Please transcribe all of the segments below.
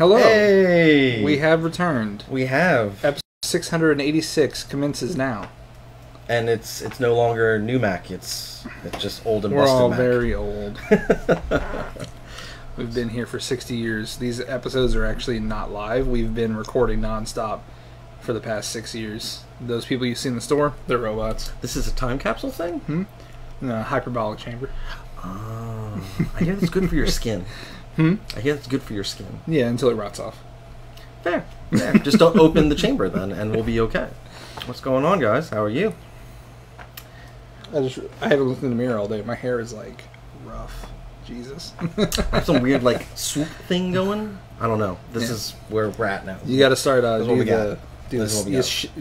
Hello. Hey! We have returned. We have. Episode 686 commences now. And it's no longer new Mac, it's just old and We're busted all Mac. very old. We've been here for 60 years. These episodes are actually not live. We've been recording nonstop for the past 6 years. Those people you see in the store, they're robots. This is a time capsule thing? In a hyperbolic chamber. Oh. I hear that's good for your skin. I hear that's good for your skin. Yeah, until it rots off. Fair. Just don't open the chamber then, and we'll be okay. What's going on, guys? How are you? I haven't looked in the mirror all day. My hair is like rough. Jesus. I have some weird like swoop thing going. I don't know. This is where we're at now. You got to start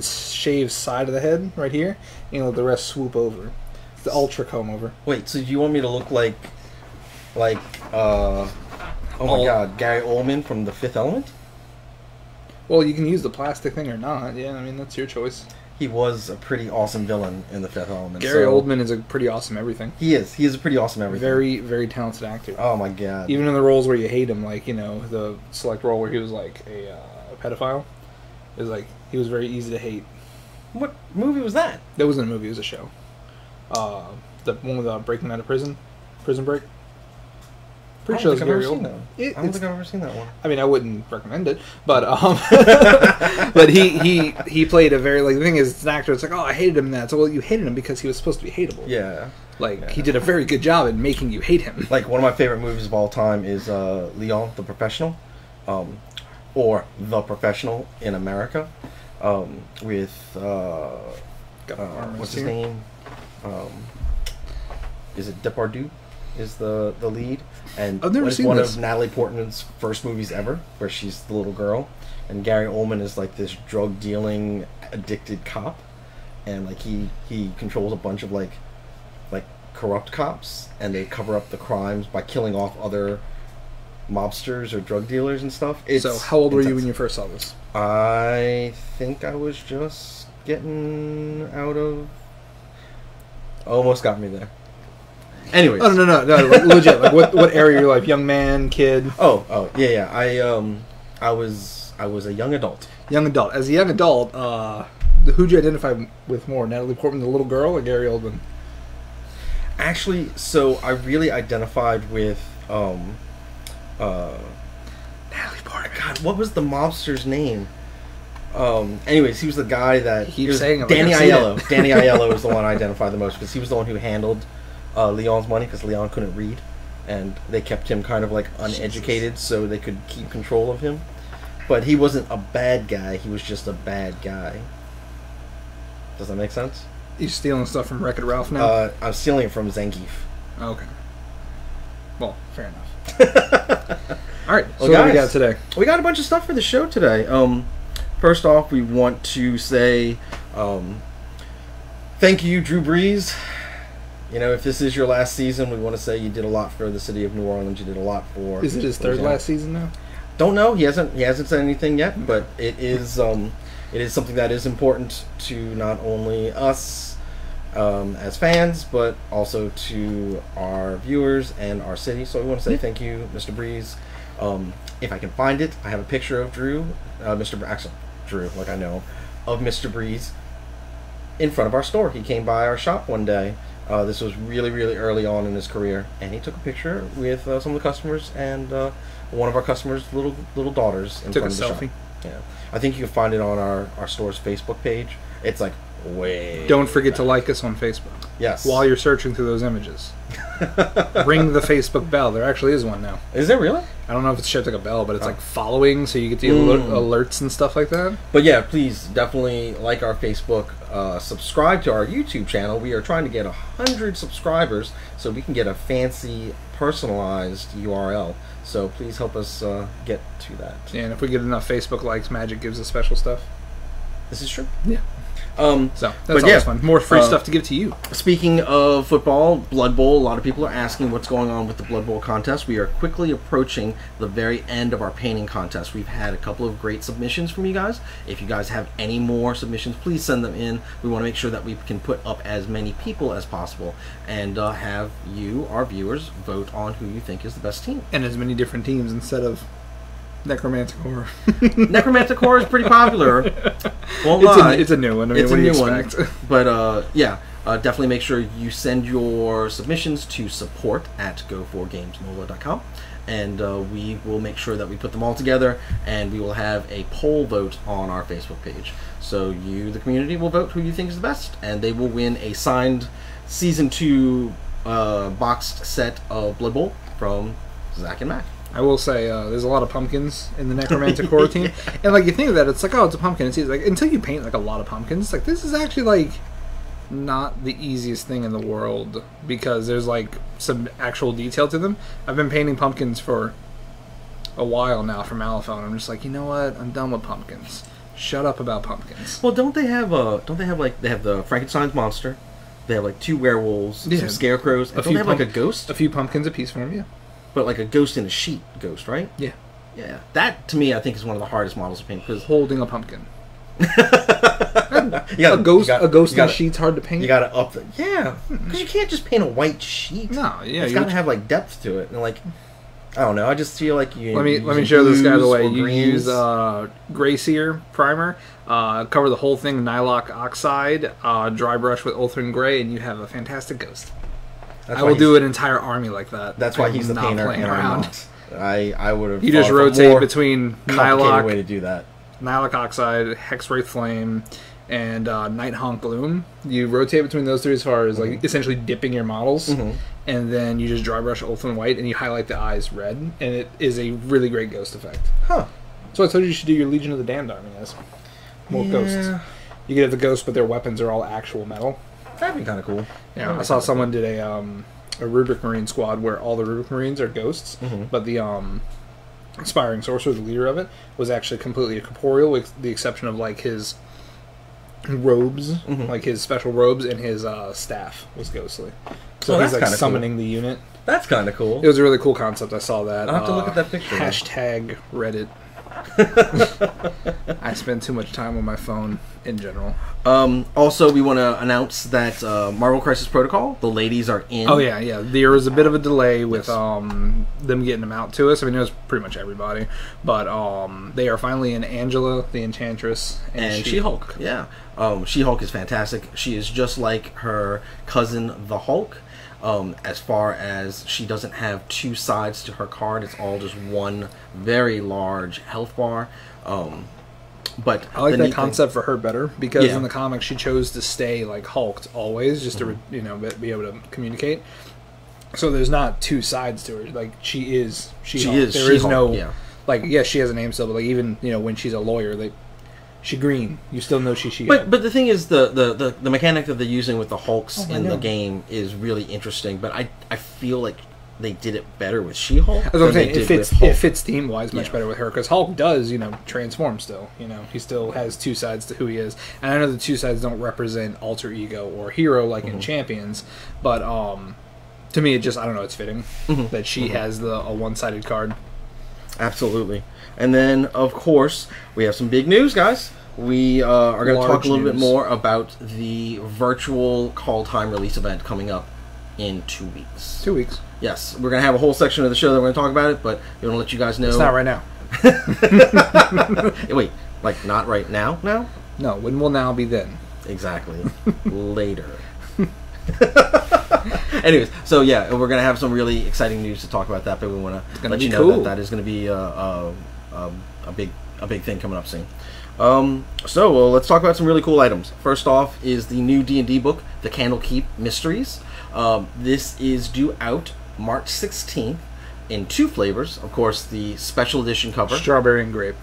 shave side of the head right here, and let the rest swoop over. It's the ultra comb over. Wait, so do you want me to look like oh my god, Gary Oldman from The Fifth Element? Well, you can use the plastic thing or not. Yeah, I mean, that's your choice. He was a pretty awesome villain in The Fifth Element. Gary Oldman is a pretty awesome everything. He is. He is a pretty awesome everything. Very, very talented actor. Oh my god. Even in the roles where you hate him, like, you know, the select role where he was like a pedophile, it was like, he was very easy to hate. What movie was that? That wasn't a movie, it was a show. The one with Breaking Out of Prison Break. Pretty sure it's Gary Oldman. I don't think I've ever seen that one. I mean, I wouldn't recommend it, but but he played a very, like, the thing is, it's an actor. It's like, oh, I hated him in that. So, well, you hated him because he was supposed to be hateable. Yeah. He did a very good job at making you hate him. Like, one of my favorite movies of all time is Leon the Professional, or The Professional in America, with what's his name? Is it Depardieu? Is the lead, and it's one of Natalie Portman's first movies ever, where she's the little girl, and Gary Oldman is like this drug dealing addicted cop, and like he controls a bunch of like corrupt cops, and they cover up the crimes by killing off other mobsters or drug dealers and stuff. So how old were you when you first saw this? I think I was just getting out of. Almost got me there. Anyways. Oh, no, like, legit. Like, what area of your life? Young man, kid? Oh, yeah. I was a young adult. Young adult. As a young adult, who'd you identify with more, Natalie Portman, the little girl, or Gary Oldman? Actually, so I really identified with Natalie Portman. God, what was the mobster's name? Anyways, he was the guy that Danny Aiello. Danny Aiello was the one I identified the most because he was the one who handled Leon's money, because Leon couldn't read, and they kept him kind of like uneducated so they could keep control of him. But he wasn't a bad guy, he was just a bad guy. Does that make sense? You stealing stuff from Wreck-It Ralph now? I'm stealing it from Zangief. Okay. Well, fair enough. Alright, so guys, what do we got today? We got a bunch of stuff for the show today. First off, we want to say thank you, Drew Brees. You know, if this is your last season, we want to say you did a lot for the city of New Orleans. You did a lot for. Is it his third last season now? Don't know. He hasn't said anything yet, but it is something that is important to not only us as fans, but also to our viewers and our city. So we want to say thank you, Mr. Brees. If I can find it, I have a picture of Drew, Drew, like I know, of Mr. Brees in front of our store. He came by our shop one day. This was really, really early on in his career, and he took a picture with some of the customers and one of our customers' little daughters in front of the shop. Took a selfie. Yeah, I think you can find it on our store's Facebook page. It's like way. Don't forget to like us on Facebook. Yes. While you're searching through those images, ring the Facebook bell. There actually is one now. Is there really? I don't know if it's shaped like a bell, but it's like following, so you get the alerts and stuff like that. But yeah, please definitely like our Facebook. Subscribe to our YouTube channel. We are trying to get 100 subscribers so we can get a fancy, personalized URL. So please help us get to that. Yeah, and if we get enough Facebook likes, Magic gives us special stuff. This is true. Yeah. So that's always fun. More free stuff to give to you. Speaking of football, Blood Bowl, a lot of people are asking what's going on with the Blood Bowl contest. We are quickly approaching the very end of our painting contest. We've had a couple of great submissions from you guys. If you guys have any more submissions, please send them in. We want to make sure that we can put up as many people as possible and have you, our viewers, vote on who you think is the best team. And as many different teams instead of Necromantic horror. Necromantic horror is pretty popular. Won't lie. It's a new one. I mean, It's what a do you new expect? one. But yeah, definitely make sure you send your submissions to support@go4gamesnola.com, and we will make sure that we put them all together, and we will have a poll vote on our Facebook page. So you, the community, will vote who you think is the best, and they will win a signed Season 2 boxed set of Blood Bowl from Zach and Mac. I will say, there's a lot of pumpkins in the Necromantic horror team, and like you think of that, it's like, oh, it's a pumpkin. It's easy. Like until you paint like a lot of pumpkins, like this is actually like not the easiest thing in the world because there's like some actual detail to them. I've been painting pumpkins for a while now for Malifaux, and I'm just like, you know what? I'm done with pumpkins. Shut up about pumpkins. Well, don't they have like they have the Frankenstein's monster? They have like 2 werewolves, some scarecrows. And don't they have like a ghost? A few pumpkins apiece for them, yeah. But like a ghost in a sheet ghost, right? Yeah. Yeah. That, to me, I think is one of the hardest models to paint. Cause holding a pumpkin. a ghost in a sheet's hard to paint? You gotta up the... Yeah. Because you can't just paint a white sheet. No, yeah. It's gotta have like depth to it. And like... I don't know. I just feel like you... Let me show this guy the way. You use Gray Seer primer, cover the whole thing in Nylock Oxide, dry brush with Ulthrin Gray, and you have a fantastic ghost. I will do an entire army like that. That's why he's the painter and I'm not. I would have... You just rotate between Nylock... way to do that. Nylock Oxide, Hexwraith Flame, and Night Haunt Gloom. You rotate between those 3 as far as like essentially dipping your models, and then you just dry brush Ulthrin White, and you highlight the eyes red, and it is a really great ghost effect. Huh. So I told you should do your Legion of the Damned army as more ghosts. You get the ghosts, but their weapons are all actual metal. That'd be kind of cool. Yeah, I saw someone did a Rubric Marine squad where all the Rubric Marines are ghosts, but the Inspiring Sorcerer, the leader of it, was actually completely corporeal, with the exception of like his robes, like his special robes, and his staff was ghostly. So he's like summoning the unit. That's kind of cool. It was a really cool concept. I saw that. I'll have to look at that picture. Hashtag Reddit. I spend too much time on my phone in general. Also, we want to announce that Marvel Crisis Protocol, the ladies are in. Oh yeah. There was a bit of a delay with them getting them out to us. I mean, it was pretty much everybody, but they are finally in Angela, the Enchantress, and She-Hulk. Yeah, She-Hulk is fantastic. She is just like her cousin, the Hulk. As far as she doesn't have 2 sides to her card, it's all just one very large health bar. But I like that concept for her better because in the comics she chose to stay like hulked always, just to be able to communicate. So there's not 2 sides to her. Like she is She-Hulk. There is no like she has a name still, but like even when she's a lawyer, she green. You still know she. But the thing is, the mechanic that they're using with the Hulks in the game is really interesting. But I feel like they did it better with She-Hulk. That's what I'm saying. It fits theme wise much better with her because Hulk does transform still. He still has 2 sides to who he is, and I know the 2 sides don't represent alter ego or hero like in Champions, but to me it just it's fitting that she has a one-sided card. Absolutely. And then, of course, we have some big news, guys. We are going to talk a little bit more about the virtual Call Time release event coming up in 2 weeks. 2 weeks. Yes. We're going to have a whole section of the show that we're going to talk about it, but we want to let you guys know. It's not right now. Wait, like not right now? Now? No, when will now be then? Exactly. Later. Anyways, so yeah, we're gonna have some really exciting news to talk about that, but we want to let you know that is going to be a big thing coming up soon. So let's talk about some really cool items. First off is the new D&D book, The Candlekeep Mysteries. This is due out March 16th in 2 flavors. Of course, the special edition cover, strawberry and grape,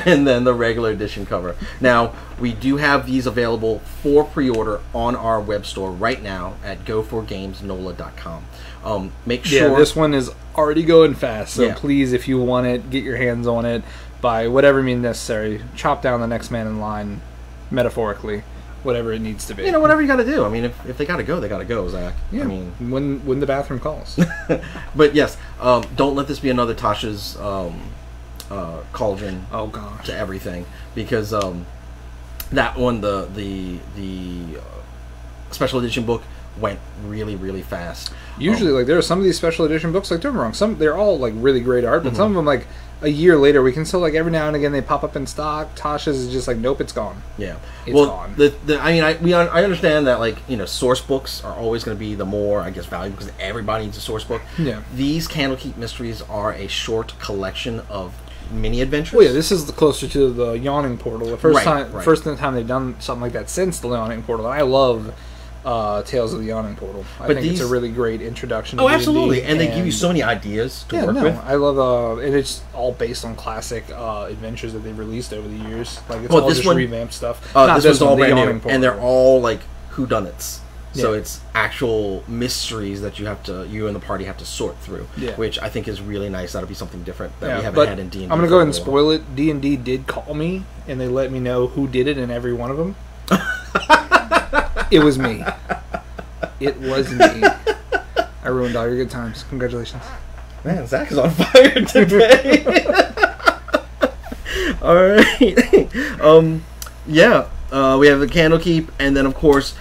and then the regular edition cover. Now, we do have these available for pre-order on our web store right now at go4gamesnola.com. Make sure... Yeah, this one is already going fast, so please, if you want it, get your hands on it by whatever means necessary. Chop down the next man in line, metaphorically. Whatever it needs to be. Whatever you got to do. I mean, if they got to go, they got to go, Zach. Yeah. I mean, when the bathroom calls. But yes, don't let this be another Tasha's cauldron. Oh gosh. To everything, because that one, the special edition book, went really, really fast. Usually, like, there are some of these special edition books, like, don't get me wrong, they're all, like, really great art, but some of them, like, a year later, we can still, like, every now and again, they pop up in stock. Tasha's is just like, nope, it's gone. Yeah. It's gone. I understand that, like, source books are always going to be the more, I guess, valuable because everybody needs a source book. Yeah. These Candlekeep Mysteries are a short collection of mini adventures. Well, yeah, this is closer to the Yawning Portal. The first Right. first time they've done something like that since the Yawning Portal. And I love Tales of the Yawning Portal. I think it's a really great introduction to D&D, absolutely. And they give you so many ideas to work with. I love, and it's all based on classic adventures that they've released over the years. Like, it's all just revamped stuff. This one's all brand new, Portal. and they're all, like, whodunits. So Yeah. it's actual mysteries that you and the party have to sort through, which I think is really nice. That'll be something different that we haven't had in D&D. I'm going to go ahead and spoil it. D&D did call me, and they let me know who did it in every one of them. It was me. It was me. I ruined all your good times. Congratulations. Man, Zach is on fire today. All right. We have the Candlekeep, and then, of course,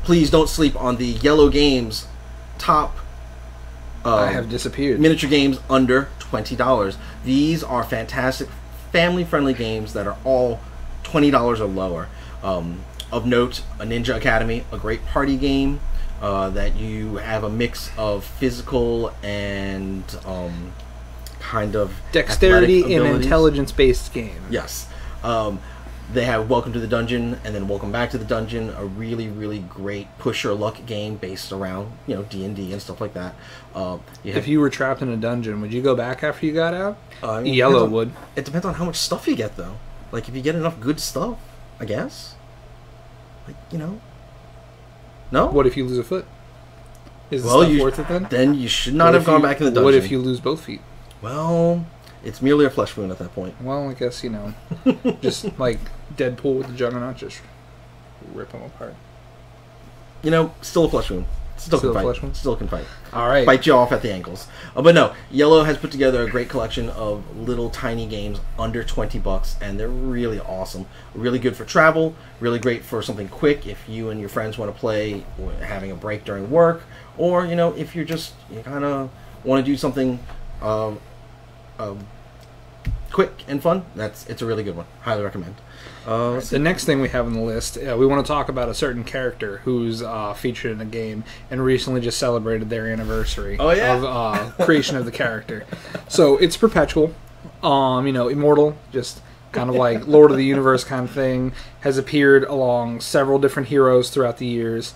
please don't sleep on the Yellow Games top I have disappeared. miniature games under $20. These are fantastic, family-friendly games that are all $20 or lower. Of note, a Ninja Academy, a great party game that you have a mix of physical and kind of dexterity athletic and abilities. intelligence-based game. Yes. They have Welcome to the Dungeon and then Welcome Back to the Dungeon, a really, really great push your luck game based around, D&D and stuff like that. If you were trapped in a dungeon, would you go back after you got out? Yellow would. It depends on how much stuff you get, though. Like, if you get enough good stuff, I guess. Like, No? What if you lose a foot? Is the stuff worth it then? Then you should not have gone back in the dungeon. What if you lose both feet? Well, it's merely a flesh wound at that point. Well, I guess, just like Deadpool with the Juggernaut, just rip them apart. Still a flesh wound. Still can a fight. flesh wound? Still can fight. All right. Bite you off at the ankles. But no, Yellow has put together a great collection of little tiny games under $20, and they're really awesome. Really good for travel. Really great for something quick if you and your friends want to play, having a break during work, or if you kind of want to do something quick and fun. It's a really good one. Highly recommend. The next thing we have on the list, we want to talk about a certain character who's featured in the game and recently just celebrated their anniversary of creation of the character. So it's Perpetual, immortal, just kind of like Lord of the Universe kind of thing, has appeared along several different heroes throughout the years,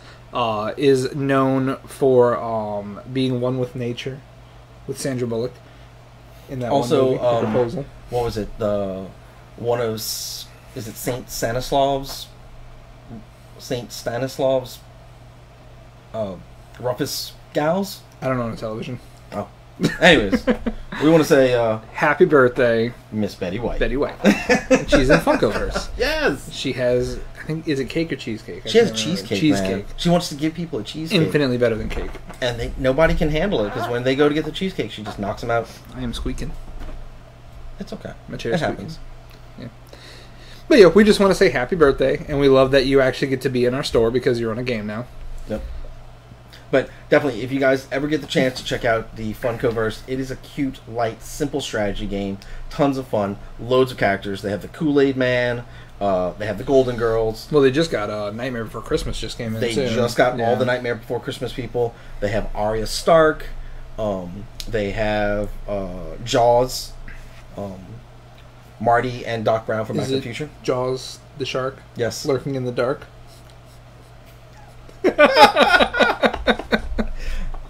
is known for being one with nature, with Sandra Bullock in that also, one movie, The Proposal. What was it? Is it Saint Stanislav's roughest gals? I don't know on television. Oh. Anyways, we want to say happy birthday, Miss Betty White. Betty White. She's in Funkoverse. Yes. She has, I think, is it cake or cheesecake? She has cheesecake. Cheesecake. Man. She wants to give people a cheesecake. Infinitely better than cake. And nobody can handle it because when they go to get the cheesecake, she just knocks them out. I am squeaking. It's okay. My chair's it squeaking. happens. Yeah. But yeah, we just want to say happy birthday, and we love that you actually get to be in our store because you're on a game now. Yep. But definitely, if you guys ever get the chance to check out the Funkoverse, it is a cute, light, simple strategy game. Tons of fun. Loads of characters. They have the Kool-Aid Man. They have the Golden Girls. Well, they just got Nightmare Before Christmas just came in. They soon. just got all the Nightmare Before Christmas people. They have Arya Stark. They have Jaws. Marty and Doc Brown from Back to the Future. Jaws the shark? Yes. Lurking in the dark?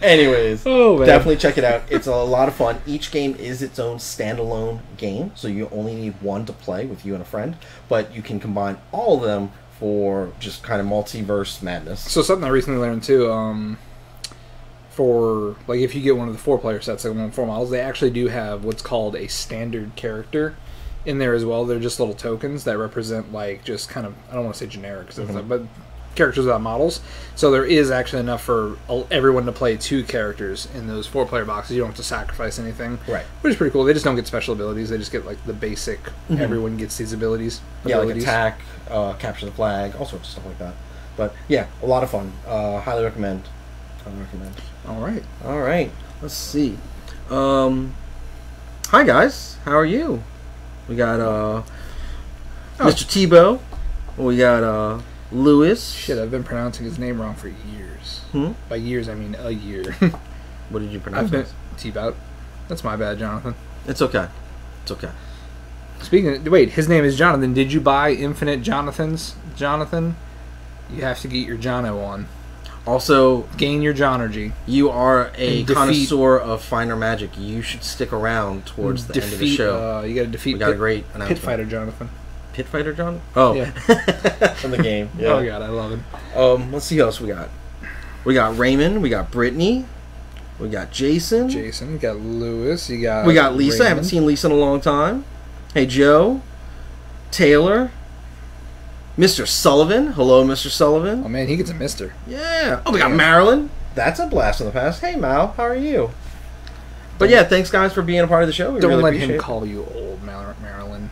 Anyways, man. Definitely check it out. It's a lot of fun. Each game is its own standalone game, so you only need one to play with you and a friend, but you can combine all of them for just kind of multiverse madness. So something I recently learned too, for like if you get one of the 4-player sets, like 1-4 models, they actually do have what's called a standard character in there as well. They're just little tokens that represent like just kind of, I don't want to say generic, but characters without models. So there is actually enough for everyone to play 2 characters in those 4-player boxes. You don't have to sacrifice anything, right? Which is pretty cool. They just don't get special abilities. They just get like the basic. Everyone gets these abilities. Yeah, like attack, capture the flag, all sorts of stuff like that. But yeah, a lot of fun. Highly recommend. Highly recommend. All right. All right. Let's see. Hi guys, how are you? We got Mr. Tebow. We got Lewis. Shit, I've been pronouncing his name wrong for years. By years, I mean a year. What did you pronounce it? Tebow. That's my bad, Jonathan. It's okay. It's okay. Wait, his name is Jonathan. Did you buy Infinite Jonathans, Jonathan? You have to get your Jono on. Also, gain your Jonergy. You are a connoisseur of finer magic. You should stick around towards the end of the show. You got to defeat. We got a great announcement. Pit Fighter Jonathan. Pit Fighter John? Oh, yeah. From the game. Yeah. Oh god, I love him. Let's see who else we got. We got Raymond. We got Brittany. We got Jason. We got Lewis. We got Lisa. Raymond. I haven't seen Lisa in a long time. Hey, Joe. Taylor. Mr. Sullivan. Hello, Mr. Sullivan. Oh, man, he gets a mister. Yeah. Oh, we got Marilyn. That's a blast from the past. Hey, Mal. How are you? But yeah, thanks, guys, for being a part of the show. We Don't really let appreciate him it. call you old, Marilyn.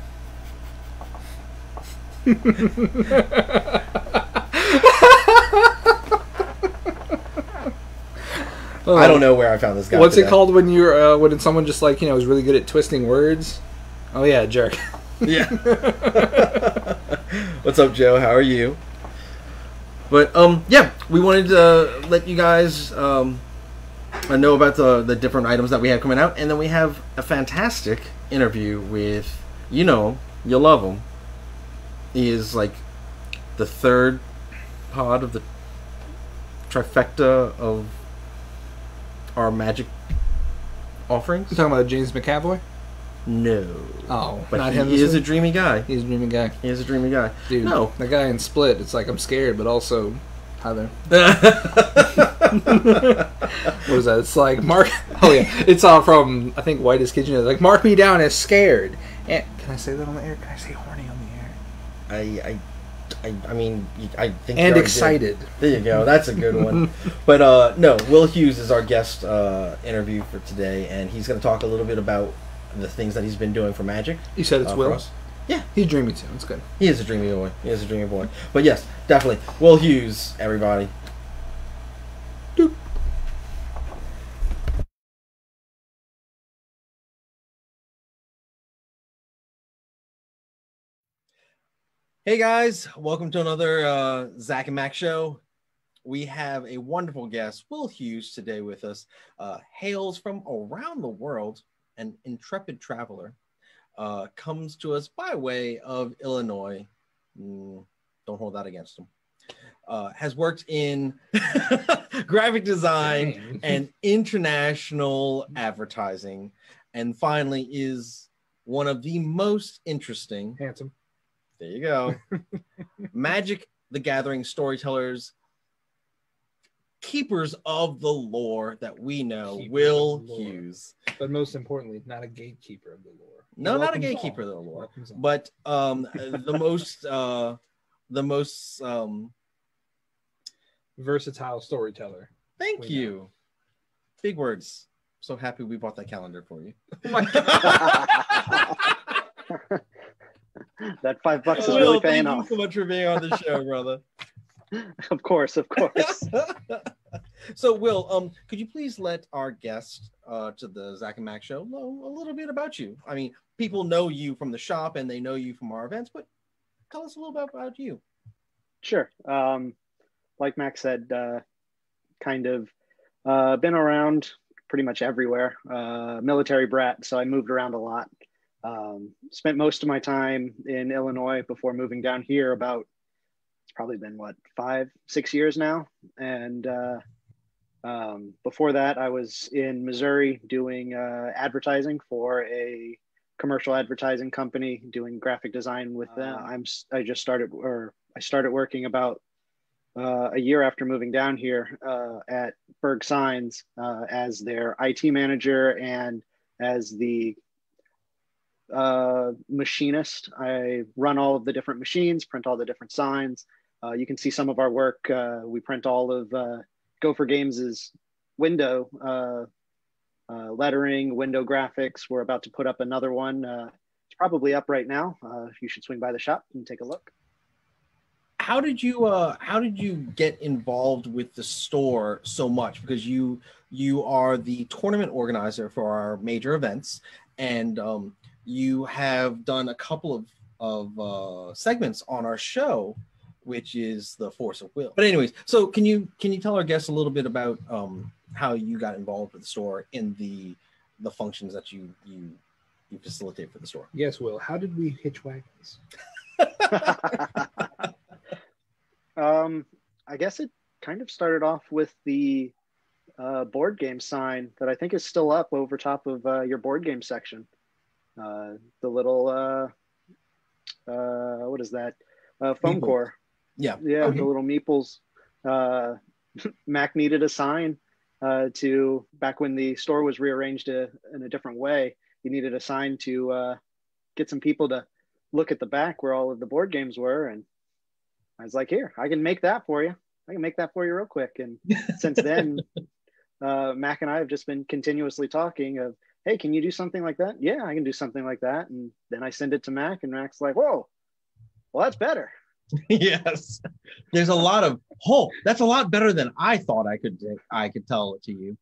I don't know where I found this guy. What's it called when you're when someone just like is really good at twisting words? Oh yeah, jerk. Yeah. What's up, Joe? How are you? But yeah, we wanted to let you guys know about the different items that we have coming out, and then we have a fantastic interview with you'll love him. He is like the third pod of the trifecta of our magic offerings. You talking about James McAvoy? No. Oh, but not he him. is a dreamy guy. He's a dreamy guy. He is a dreamy guy. Dude, no, the guy in Split. It's like I'm scared, but also, hi there. What is that? It's like Mark. Oh yeah, it's all from I think Whitest Kitchen. It's like mark me down as scared. And can I say that on the air? Can I say horny on the air? I mean, I think. And excited. Did. There you go. That's a good one. But no, Will Hughes is our guest interview for today, and he's going to talk a little bit about the things that he's been doing for Magic. You said it's Will? Yeah. He's dreamy too. It's good. He is a dreamy boy. He is a dreamy boy. But yes, definitely. Will Hughes, everybody. Doop. Hey guys, welcome to another Zach and Mac show. We have a wonderful guest, Will Hughes, today with us. Hails from around the world, an intrepid traveler. Comes to us by way of Illinois. Don't hold that against him. Has worked in graphic design and international advertising, and finally is one of the most interesting, handsome. There you go. Magic the Gathering storytellers, keepers of the lore that we know, Will Hughes. But most importantly, not a gatekeeper of the lore. No, not a gatekeeper of the lore. But the most versatile storyteller. Thank you. Big words. So happy we bought that calendar for you. Oh my God. That $5 is really paying off. Thank you so much for being on the show, brother. Of course. So, Will, could you please let our guest to the Zach and Mac show know a little bit about you? I mean, people know you from the shop and they know you from our events, but tell us a little bit about you. Sure. Like Mac said, kind of been around pretty much everywhere. Military brat, so I moved around a lot. Spent most of my time in Illinois before moving down here. It's probably been 5-6 years now. And before that, I was in Missouri doing advertising for a commercial advertising company, doing graphic design with them. I started working about a year after moving down here at Berg Signs as their IT manager and as the machinist. I run all of the different machines, print all the different signs. You can see some of our work. We print all of Gopher Games' window lettering, window graphics. We're about to put up another one. It's probably up right now. You should swing by the shop and take a look. how did you get involved with the store so much? Because you are the tournament organizer for our major events, and you have done a couple of segments on our show, which is the Force of Will. But anyways, so can you tell our guests a little bit about how you got involved with the store in the functions that you facilitate for the store? Yes, Will. How did we hitch wagons? I guess it kind of started off with the board game sign that I think is still up over top of your board game section. The little what is that? Foam Meeple. core. Yeah. The little meeples. Mac needed a sign to, back when the store was rearranged in a different way. He needed a sign to get some people to look at the back where all of the board games were, and I was like, here, I can make that for you. I can make that for you real quick. And since then, Mac and I have just been continuously talking of, hey, can you do something like that? Yeah, I can do something like that. And then I send it to Mac, and Mac's like, whoa, well, that's better. Yes. There's a lot of, that's a lot better than I thought I could tell it to you.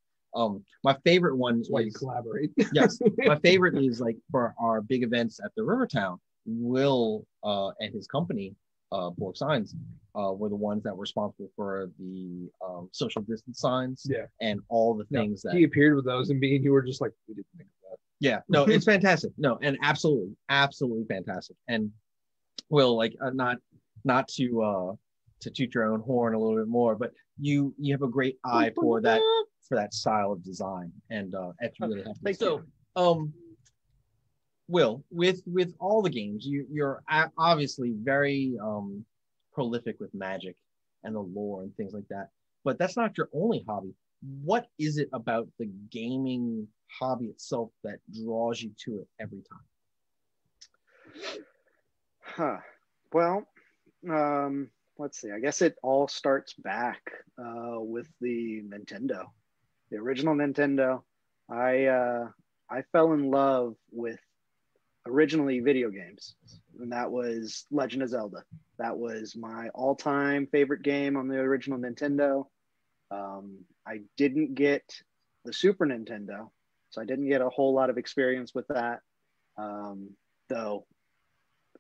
My favorite one That's why you collaborate. Yes. My favorite is like for our big events at the Rivertown, Will and his company, Borg Signs, were the ones that were responsible for the social distance signs, and all the things that he appeared with those, and you were just like, we didn't think of that. Yeah, no, it's fantastic. No, and absolutely fantastic. And Will, like, not to toot your own horn a little bit more, but you have a great eye for that style of design, and it's really happy. So, Will, with all the games, you're obviously very prolific with Magic and the lore and things like that. But that's not your only hobby. What is it about the gaming hobby itself that draws you to it every time? Well, let's see. I guess it all starts back with the Nintendo, the original Nintendo. I fell in love with originally video games, and that was Legend of Zelda. That was my all-time favorite game on the original Nintendo. I didn't get the Super Nintendo, so I didn't get a whole lot of experience with that. Though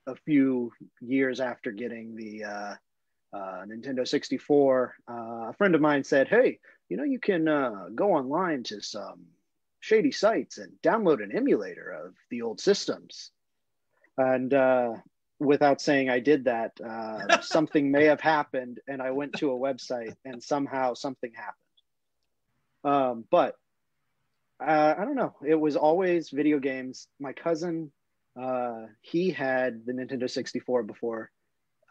a few years after getting the Nintendo 64, a friend of mine said, hey, you can go online to some shady sites and download an emulator of the old systems. And without saying I did that, something may have happened, and I went to a website and somehow something happened. But I don't know. It was always video games. My cousin, he had the Nintendo 64 before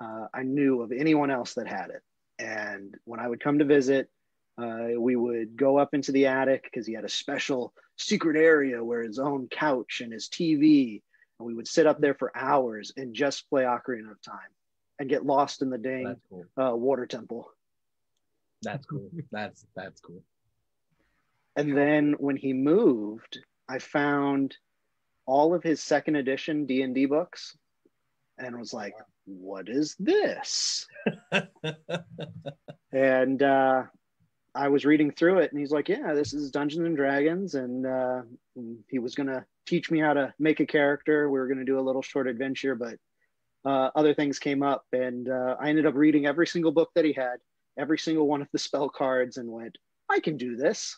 I knew of anyone else that had it. And when I would come to visit, we would go up into the attic because he had a special secret area where his own couch and his TV, and we would sit up there for hours and just play Ocarina of Time and get lost in the dang water temple. That's cool. That's cool. And then when he moved, I found all of his second edition D&D books and was like, what is this? And I was reading through it, and he's like, yeah, this is Dungeons and Dragons. And he was going to teach me how to make a character. We were going to do a little short adventure, but other things came up. And I ended up reading every single book that he had, every single one of the spell cards, and went, I can do this.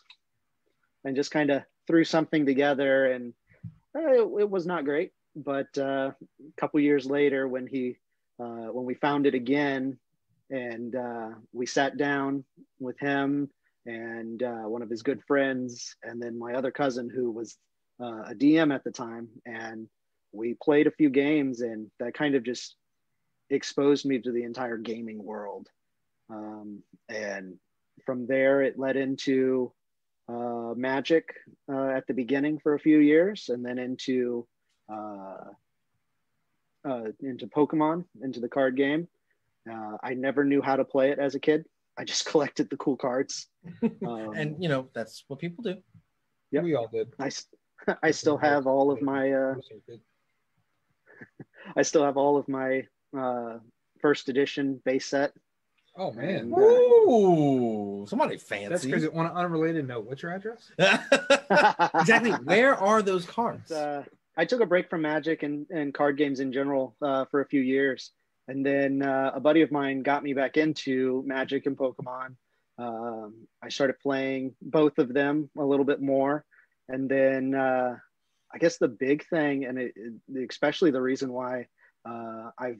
And just kind of threw something together. And it was not great. But a couple years later, when we found it again, and we sat down with him and one of his good friends, and then my other cousin who was a DM at the time, and we played a few games, and that kind of just exposed me to the entire gaming world. And from there, it led into Magic at the beginning for a few years, and then into Pokemon, into the card game. I never knew how to play it as a kid. I just collected the cool cards. And that's what people do. Yeah, we all did. I still have all of my first edition base set. Oh man, Ooh, somebody fancy. That's crazy. On an unrelated note, what's your address? Exactly. Where are those cards? I took a break from Magic and card games in general for a few years. And then a buddy of mine got me back into Magic and Pokemon. I started playing both of them a little bit more. And then I guess the big thing, and especially the reason why I've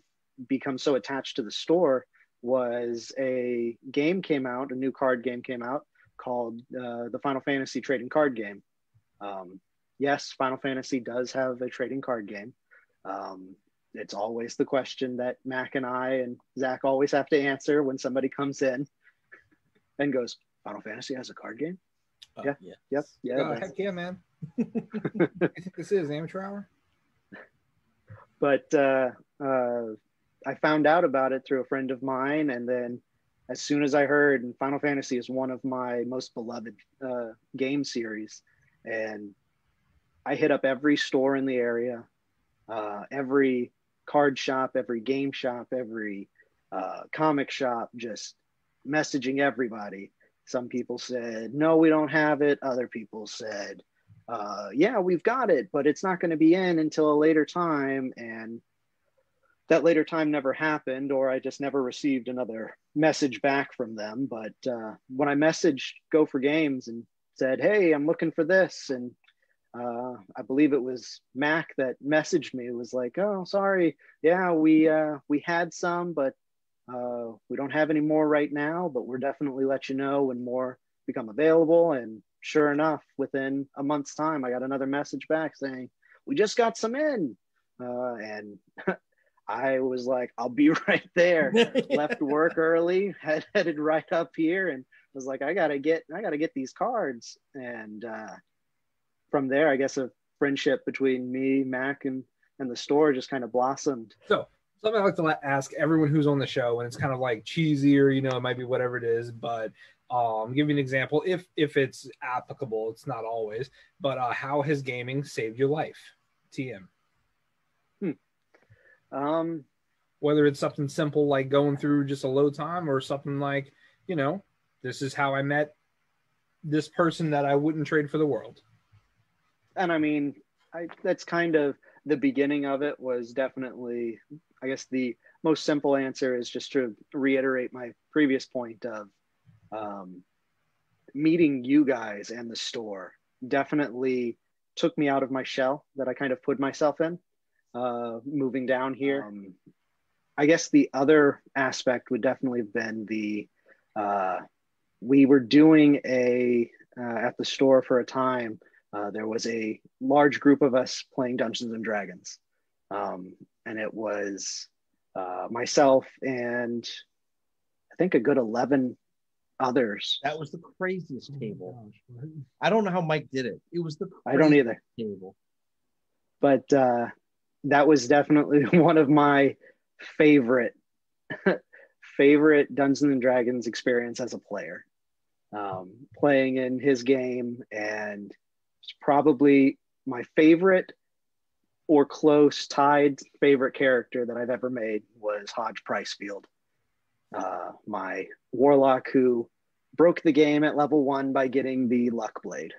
become so attached to the store, was a new card game came out called the Final Fantasy trading card game. Yes, Final Fantasy does have a trading card game. It's always the question that Mac and I and Zach always have to answer when somebody comes in and goes, Final Fantasy has a card game? Yeah. Yep. Yeah. Heck yeah, man. I think this is amateur hour. But I found out about it through a friend of mine. And then as soon as I heard, and Final Fantasy is one of my most beloved game series, and I hit up every store in the area, every card shop, every game shop, every comic shop, just messaging everybody. Some people said, no, we don't have it. Other people said, yeah, we've got it, but it's not going to be in until a later time. And that later time never happened, or I just never received another message back from them. But when I messaged Go for Games and said, hey, I'm looking for this, and I believe it was Mac that messaged me. It was like, oh, sorry. Yeah, we had some, but we don't have any more right now, but we're definitely let you know when more become available. And sure enough, within a month's time, I got another message back saying, we just got some in. And I was like, I'll be right there. Left work early, headed right up here, and was like, I gotta get these cards. And from there, I guess a friendship between me, Mac, and the store just kind of blossomed. So something I like to ask everyone who's on the show, and it's kind of like cheesy, or it might be whatever it is, but give you an example if it's applicable. It's not always, but how has gaming saved your life, TM? Whether it's something simple like going through just a low time, or something like, this is how I met this person that I wouldn't trade for the world. And I mean, that's kind of the beginning of it. Was definitely, I guess the most simple answer is just to reiterate my previous point of meeting you guys and the store definitely took me out of my shell that I kind of put myself in, moving down here. I guess the other aspect would definitely have been we were doing at the store for a time, there was a large group of us playing Dungeons and Dragons. And it was myself and I think a good 11 others. That was the craziest table. I don't know how Mike did it. It was the craziest I don't either. Table. But that was definitely one of my favorite Dungeons and Dragons experience as a player. Playing in his game, and it's probably my favorite or close tied favorite character that I've ever made was Hodge Pricefield, my warlock who broke the game at level 1 by getting the luck blade.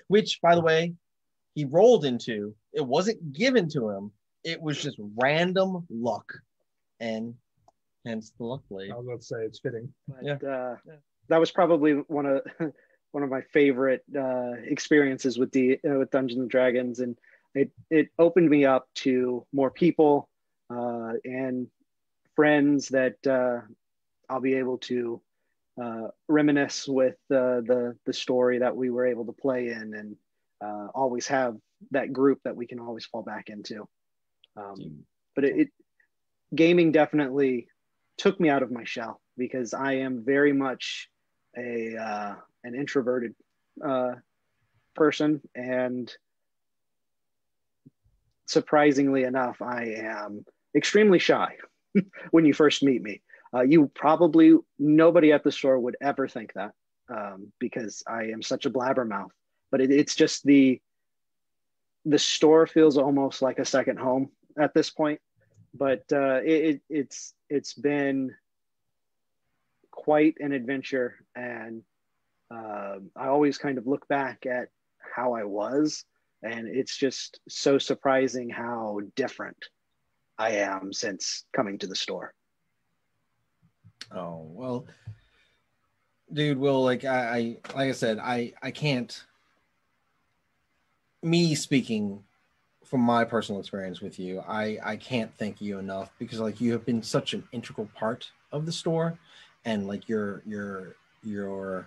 Which, by the way, he rolled into. It wasn't given to him. It was just random luck, and hence the luck blade. I was about to say it's fitting. But, that was probably one of my favorite experiences with Dungeons and Dragons, and it opened me up to more people and friends that I'll be able to reminisce with the story that we were able to play in, and always have that group that we can always fall back into. But gaming definitely took me out of my shell, because I am very much an introverted person, and surprisingly enough, I am extremely shy when you first meet me. Nobody at the store would ever think that, because I am such a blabbermouth. But it's just the store feels almost like a second home at this point, but it's been quite an adventure, and I always kind of look back at how I was, and it's just so surprising how different I am since coming to the store. Oh, well, dude, Will, like I said, I can't, me speaking from my personal experience with you, I can't thank you enough, because like you have been such an integral part of the store, and like your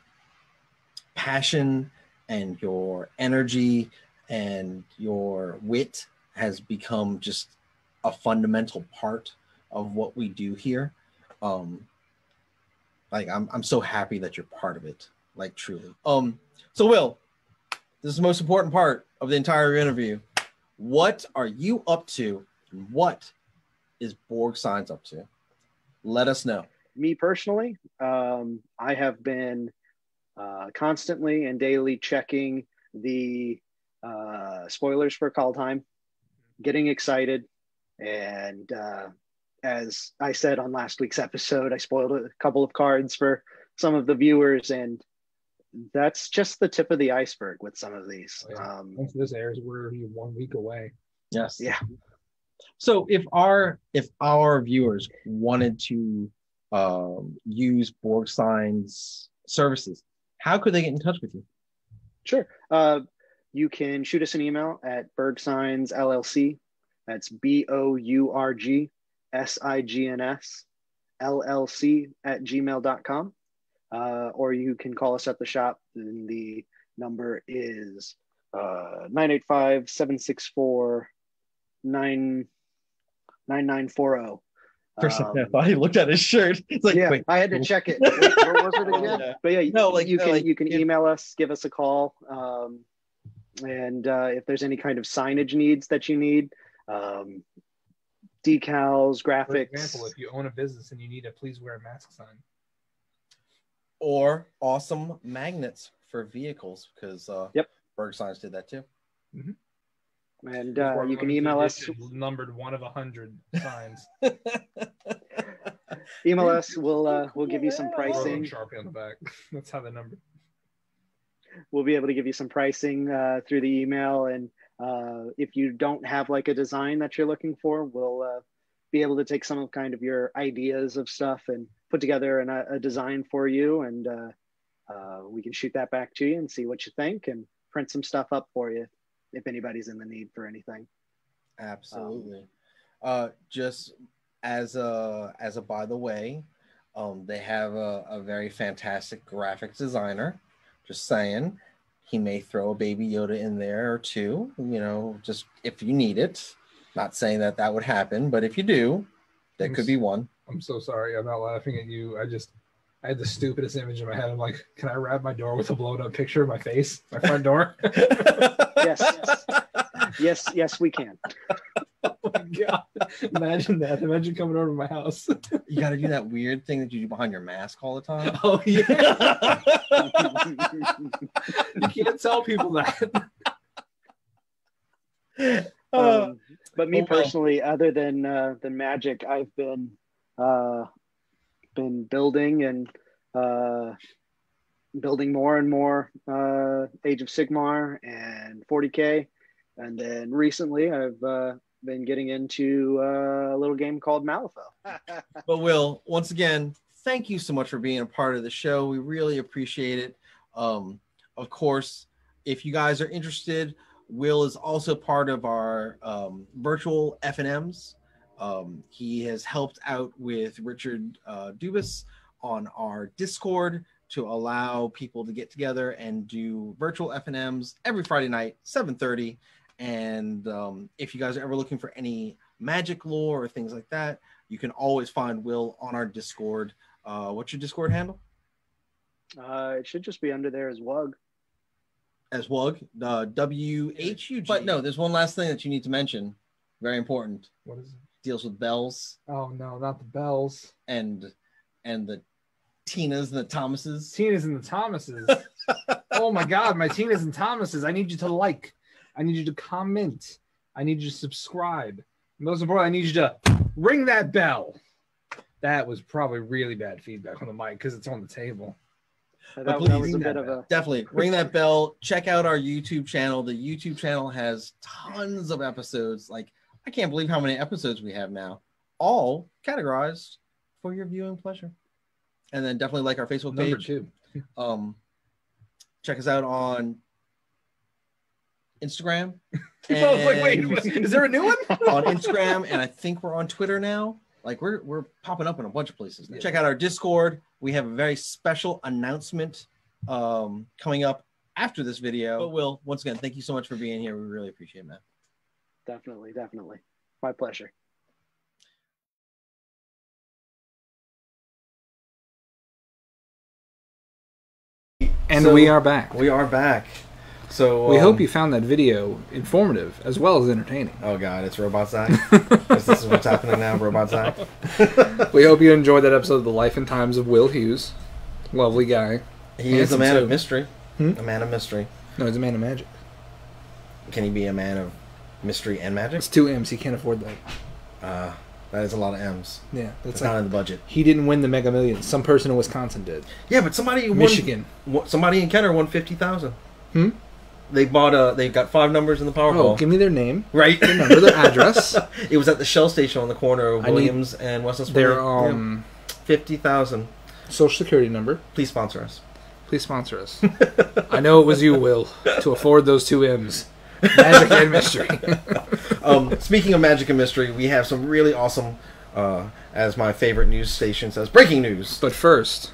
passion and your energy and your wit has become just a fundamental part of what we do here. Like I'm so happy that you're part of it, like truly. So Will, this is the most important part of the entire interview. What are you up to, and what is Borg Signs up to? Let us know. Me personally, I have been constantly and daily checking the spoilers for Call Time, getting excited, and as I said on last week's episode, I spoiled a couple of cards for some of the viewers, and that's just the tip of the iceberg with some of these. Oh, yeah. Once this airs, we're 1 week away. Yes. Yeah. So if our viewers wanted to use Borg Signs services, how could they get in touch with you? Sure. You can shoot us an email at Bergsigns LLC. That's BOURGSIGNS LLC at gmail.com. Or you can call us at the shop, and the number is 985-764-9940. For a second, I thought he looked at his shirt. It's like, yeah, wait, I had to check it. Where was it again? Yeah. But yeah, No, you can email us, give us a call, and if there's any kind of signage needs that you need, decals, graphics. For example, if you own a business and you need a "Please wear a mask" sign, or awesome magnets for vehicles, because yep, Berg Signs did that too. Mm-hmm. And you can email us. Numbered 1 of 100 signs. Email us. We'll give you some pricing. Sharpie on the back. That's how the number. We'll be able to give you some pricing through the email, and if you don't have like a design that you're looking for, we'll be able to take some of kind of your ideas of stuff and put together a design for you, and we can shoot that back to you and see what you think, and print some stuff up for you if anybody's in the need for anything. Absolutely. Just as a by the way, they have a very fantastic graphics designer. Just saying, he may throw a Baby Yoda in there or two, just if you need it. Not saying that would happen, but if you do, there could be one. I'm so sorry. I'm not laughing at you. I had the stupidest image in my head. I'm like, can I wrap my door with a blown up picture of my face, my front door? Yes, we can. Oh my God. Imagine that. Imagine coming over to my house. You got to do that weird thing that you do behind your mask all the time. Oh, yeah. You can't tell people that. But me personally, other than magic, I've been building and building more and more Age of Sigmar and 40K, and then recently I've been getting into a little game called Malifaux. But Will, once again, thank you so much for being a part of the show. We really appreciate it. Of course, if you guys are interested, Will is also part of our virtual FNMs. He has helped out with Richard Dubas on our Discord to allow people to get together and do virtual FNMs every Friday night, 7:30. And if you guys are ever looking for any magic lore or things like that, you can always find Will on our Discord. What's your Discord handle? It should just be under there as WUG. As WUG, WHUG. But no, there's one last thing that you need to mention. Very important. What is it? Deals with bells. Oh no, not the bells. And the Tinas and the Thomases. Tinas and the Thomases. Oh my God, my Tinas and Thomases. I need you to like. I need you to comment. I need you to subscribe. Most important, I need you to Ring that bell. That was probably really bad feedback on the mic because it's on the table. That was a bit of a... Definitely ring that bell. Check out our YouTube channel. The YouTube channel has tons of episodes. Like, I can't believe how many episodes we have now, all categorized for your viewing pleasure. And then definitely like our Facebook page. Number 2. Check us out on Instagram. I was like, wait, is there a new one? On Instagram, and I think we're on Twitter now. Like, we're popping up in a bunch of places now. Check out our Discord. We have a very special announcement coming up after this video. But Will, once again, thank you so much for being here. We really appreciate it, man. Definitely. My pleasure. And so, we are back. We are back. So we hope you found that video informative as well as entertaining. Oh God, it's Robot Zach. This is what's happening now, Robot Zach. We hope you enjoyed that episode of The Life and Times of Will Hughes. Lovely guy. He is a man of mystery. A man of mystery. No, he's a man of magic. Can he be a man of mystery and magic? It's 2 M's. He can't afford that. That is a lot of M's. Yeah, that's not in the budget. He didn't win the Mega Millions. Some person in Wisconsin did. Yeah, but somebody Michigan. Somebody in Kenner won $50,000. They bought they got 5 numbers in the Powerball. Oh, give me their name. Right. Their number, their address. It was at the Shell station on the corner of Williams and Western. Their $50,000. Social security number. Please sponsor us. Please sponsor us. I know it was you, Will, to afford those 2 M's. Magic and mystery. Speaking of magic and mystery, we have some really awesome, as my favorite news station says, breaking news. But first,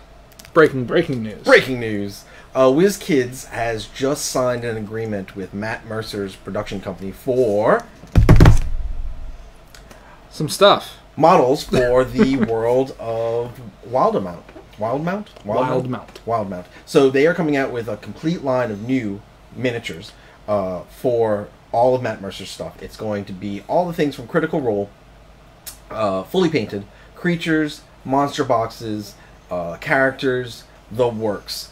breaking news. Breaking news. WizKids has just signed an agreement with Matt Mercer's production company for some stuff. Models for the world of Wildmount. Wildmount. So they are coming out with a complete line of new miniatures for all of Matt Mercer's stuff. It's going to be all the things from Critical Role, fully painted, creatures, monster boxes, characters, the works.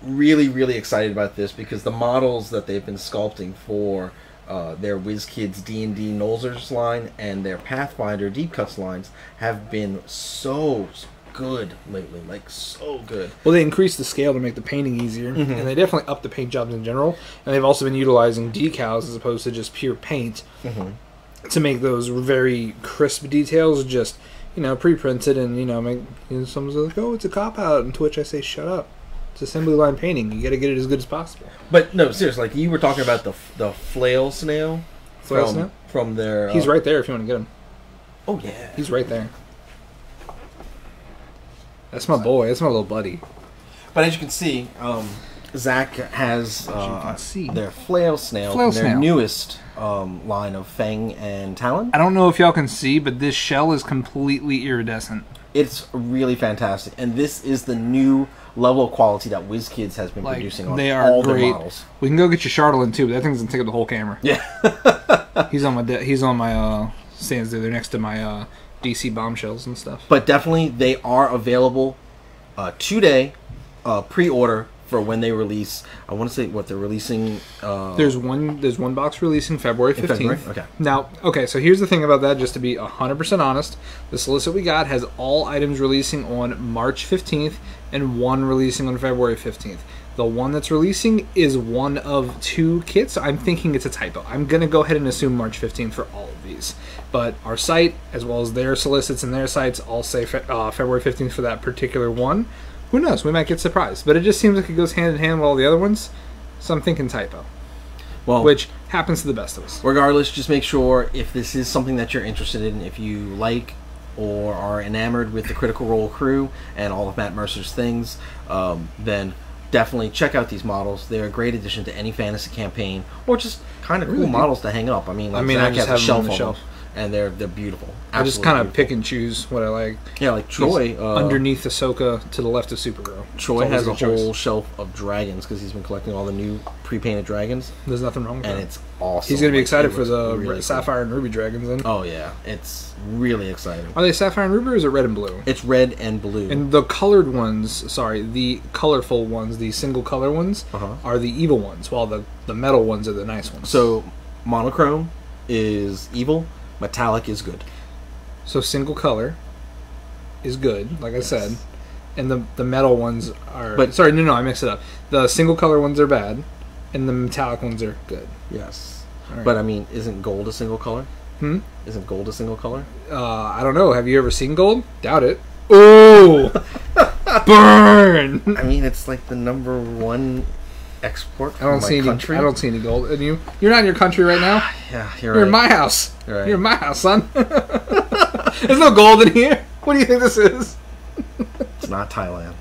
Really, really excited about this because the models that they've been sculpting for their WizKids D&D Nolzers line and their Pathfinder Deep Cuts lines have been so good lately, like so good. Well, they increased the scale to make the painting easier, and they definitely upped the paint jobs in general. And they've also been utilizing decals as opposed to just pure paint to make those very crisp details just, pre-printed and, make, someone's like, oh, it's a cop-out. And to which I say, shut up. It's assembly line painting. You got to get it as good as possible. But no, seriously, like you were talking about the flail snail. Snail? From their... He's right there if you want to get him. Oh, yeah. He's right there. That's my boy. That's my little buddy. But as you can see, Zach has their flail snail, their newest line of Fang and Talon. I don't know if y'all can see, but this shell is completely iridescent. It's really fantastic, and this is the new level of quality that WizKids has been producing on all their models. We can go get you Charlatan too, but that thing's gonna take up the whole camera. Yeah, he's on my stands there. They're next to my DC bombshells and stuff. But definitely, they are available today, pre-order for when they release. I want to say what they're releasing. There's one box releasing February 15th. Okay. Now, so here's the thing about that. Just to be 100% honest, the solicit we got has all items releasing on March 15th and one releasing on February 15th. The one that's releasing is one of 2 kits. I'm thinking it's a typo. I'm going to go ahead and assume March 15th for all of these. But our site, as well as their solicits and their sites, all say February 15th for that particular one. Who knows? We might get surprised. But it just seems like it goes hand in hand with all the other ones. So I'm thinking typo. Well, which happens to the best of us. Regardless, just make sure if this is something that you're interested in, if you like or are enamored with the Critical Role crew and all of Matt Mercer's things, then definitely check out these models. They're a great addition to any fantasy campaign, or just kind of cool models to hang up. I mean, I just have them on the shelf. And they're beautiful. I just kind of pick and choose what I like. Yeah, like Troy. Underneath Ahsoka to the left of Supergirl. Troy has a whole shelf of dragons because he's been collecting all the new pre-painted dragons. There's nothing wrong with that. And it's awesome. He's going to be excited for the really Sapphire and Ruby dragons then. Oh, yeah. It's really exciting. Are they Sapphire and Ruby or is it red and blue? It's red and blue. And the colored ones, the colorful ones, the single color ones, are the evil ones, while the metal ones are the nice ones. So, monochrome is evil. Metallic is good. So single color is good, like I said, and the metal ones are. But sorry, no, I mixed it up. The single color ones are bad, and the metallic ones are good. Yes, right. But I mean, isn't gold a single color? Isn't gold a single color? I don't know. Have you ever seen gold? Doubt it. Ooh, burn! I mean, it's like the #1 export. I don't see any. Country. I don't see any gold. And you're not in your country right now. Yeah, you're in my house. Right. You're in my house, son. There's no gold in here. What do you think this is? It's not Thailand.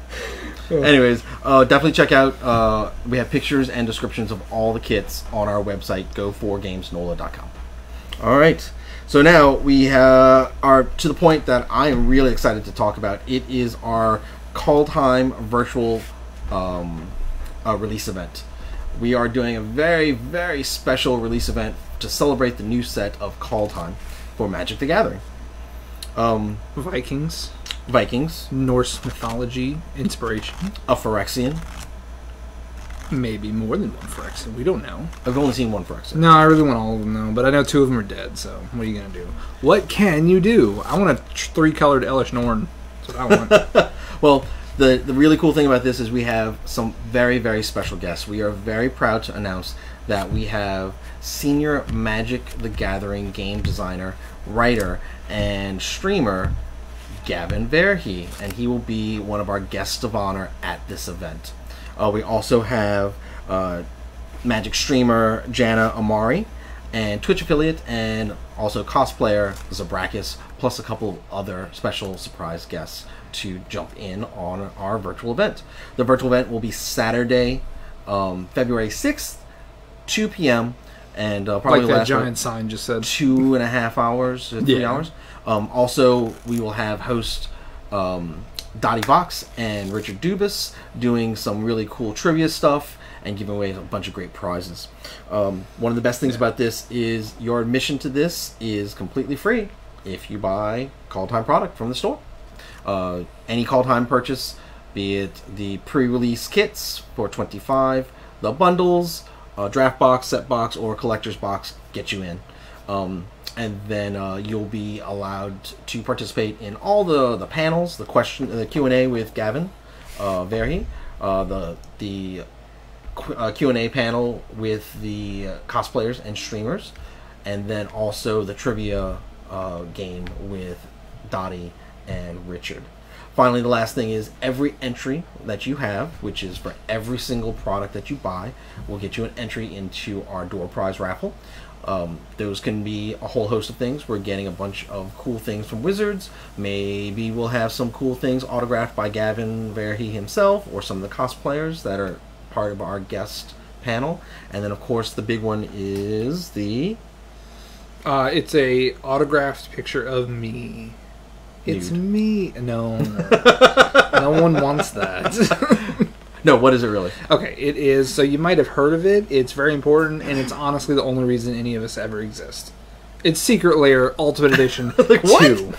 Anyways, definitely check out. We have pictures and descriptions of all the kits on our website, go4gamesnola.com. All right. So now we are to the point that I am really excited to talk about. It is our Kaldheim virtual release event. We are doing a very, very special release event to celebrate the new set of Kaldheim for Magic the Gathering. Vikings, Norse mythology inspiration, a Phyrexian. Maybe more than one Phyrexian. We don't know. I've only seen one Phyrexian. No, I really want all of them though, but I know 2 of them are dead. So what are you gonna do? What can you do? I want a 3-colored Elish Norn. That's what I want. Well, the really cool thing about this is we have some very, very special guests. We are very proud to announce that we have senior Magic the Gathering game designer, writer, and streamer Gavin Verhey, and he will be one of our guests of honor at this event. We also have Magic streamer Jana Amari, and Twitch affiliate and also cosplayer Zabrakis, plus a couple of other special surprise guests to jump in on our virtual event. The virtual event will be Saturday, February 6th, 2 p.m. and probably like that last giant sign just said 2.5 hours, 3 hours. Also, we will have host Dottie Vox and Richard Dubas doing some really cool trivia stuff and giving away a bunch of great prizes. One of the best things about this is your admission to this is completely free if you buy Kaldheim product from the store. Any Kaldheim purchase, be it the pre-release kits for $25, the bundles, draft box, set box, or collector's box, get you in. And then you'll be allowed to participate in all the panels, the Q&A with Gavin Verhey, the Q&A panel with the cosplayers and streamers, and then also the trivia game with Dottie and Richard. Finally, the last thing is every entry that you have, which is for every single product that you buy, will get you an entry into our door prize raffle. Those can be a whole host of things. We're getting a bunch of cool things from Wizards. Maybe we'll have some cool things autographed by Gavin Verhey himself or some of the cosplayers that are part of our guest panel. And then, of course, the big one is the... it's a autographed picture of me. It's Nude. me. No. No one wants that. No, what is it really? Okay, it is. So you might have heard of it. It's very important, and it's honestly the only reason any of us ever exist. It's Secret Lair Ultimate Edition Like, 2.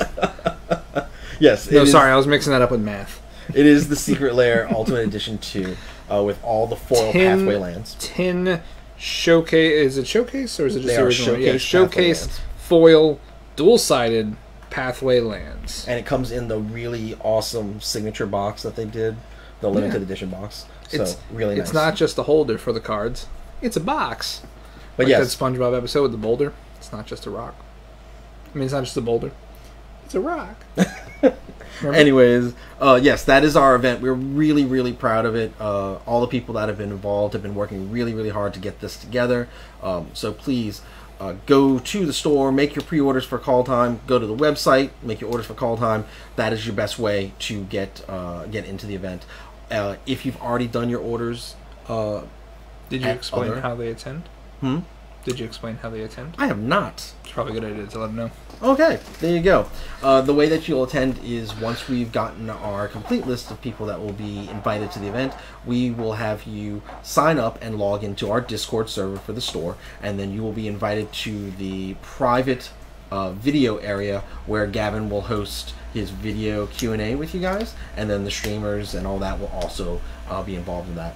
Yes. No, sorry, I was mixing that up with math. It is the Secret Lair Ultimate Edition 2 with all the foil pathway lands. 10 showcase. Is it showcase or is it just They the are original? showcase Yeah, showcase pathway lands. foil dual-sided pathway lands. And it comes in the really awesome signature box that they did, the limited edition box. So It's really nice. It's not just a holder for the cards; it's a box. But like yes, that SpongeBob episode with the boulder. It's not just a rock. I mean, it's not just a boulder; it's a rock. anyways, yes, that is our event. We're really, really proud of it. All the people that have been involved have been working really, really hard to get this together. So please go to the store, make your pre-orders for Kaldheim. Go to the website, make your orders for Kaldheim. That is your best way to get into the event. If you've already done your orders, Did you explain how they attend? Did you explain how they attend? I have not. It's probably a good idea to let them know. Okay, there you go. The way that you'll attend is once we've gotten our complete list of people that will be invited to the event, we will have you sign up and log into our Discord server for the store, and then you will be invited to the private video area where Gavin will host his video Q&A with you guys, and then the streamers and all that will also be involved in that.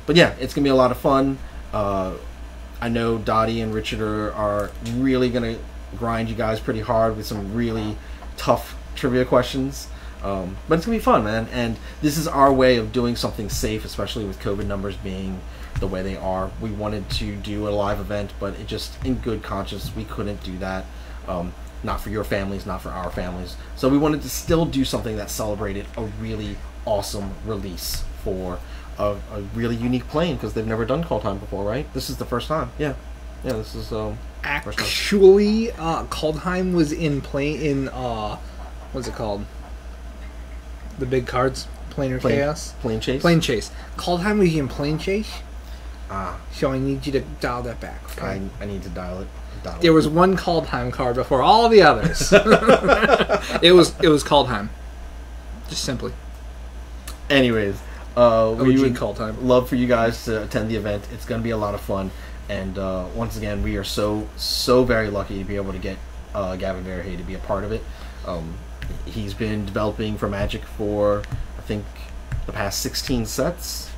But yeah, it's going to be a lot of fun. I know Dottie and Richard are really going to grind you guys pretty hard with some really tough trivia questions. But it's going to be fun, man. And this is our way of doing something safe, especially with COVID numbers being the way they are. We wanted to do a live event, but it just, in good conscience, we couldn't do that. Not for your families, not for our families. So we wanted to still do something that celebrated a really awesome release for a really unique plane, because they've never done Call Time before, right? This is the first time. Yeah, this is actually Kaldheim was in what's it called? The big cards, Planar Chaos, Plane Chase. Kaldheim was in Plane Chase. So I need you to dial that back. Okay? I need to dial it. There was one Kaldheim card before all the others. It was Kaldheim, just simply. Anyways, we would Kaldheim. love for you guys to attend the event. It's going to be a lot of fun, and once again, we are so very lucky to be able to get Gavin Verhey to be a part of it. He's been developing for Magic for, I think, the past 16 sets.